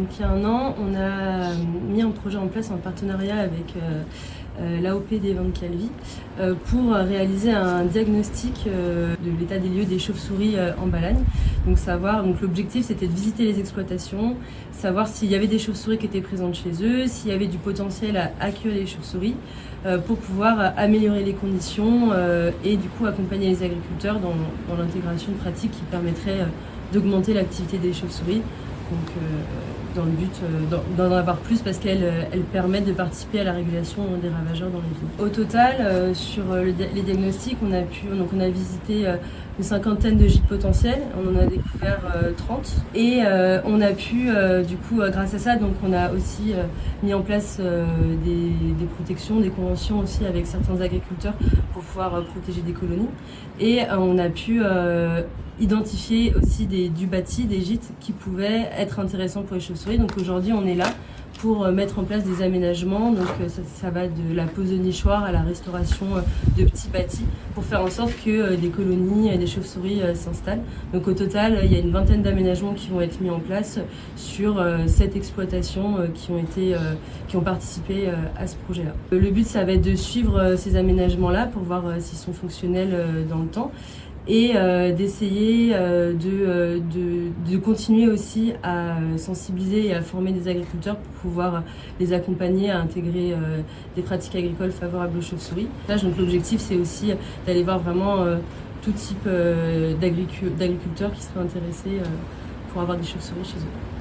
Donc il y a un an, on a mis un projet en place en partenariat avec l'AOP des Vins de Calvi pour réaliser un diagnostic de l'état des lieux des chauves-souris en Balagne. Donc l'objectif c'était de visiter les exploitations, savoir s'il y avait des chauves-souris qui étaient présentes chez eux, s'il y avait du potentiel à accueillir les chauves-souris pour pouvoir améliorer les conditions et du coup accompagner les agriculteurs dans l'intégration de pratiques qui permettraient d'augmenter l'activité des chauves-souris. Donc, dans le but d'en avoir plus parce qu'elles permettent de participer à la régulation des ravageurs dans les vignes. Au total, sur les diagnostics, on a visité une cinquantaine de gîtes potentiels, on en a découvert 30 et on a pu, du coup, grâce à ça, donc on a aussi mis en place des protections, des conventions aussi avec certains agriculteurs pour pouvoir protéger des colonies et on a pu identifier aussi du bâti, des gîtes qui pouvaient être intéressants pour les chauves-souris. Donc aujourd'hui, on est là pour mettre en place des aménagements. Donc ça va de la pose de nichoirs à la restauration de petits bâtis pour faire en sorte que des colonies et des chauves-souris s'installent. Donc au total, il y a une vingtaine d'aménagements qui vont être mis en place sur 7 exploitations qui ont participé à ce projet-là. Le but, ça va être de suivre ces aménagements-là pour voir s'ils sont fonctionnels dans le temps et d'essayer de continuer aussi à sensibiliser et à former des agriculteurs pour pouvoir les accompagner à intégrer des pratiques agricoles favorables aux chauves-souris. Donc l'objectif c'est aussi d'aller voir vraiment tout type d'agriculteurs qui seraient intéressés pour avoir des chauves-souris chez eux.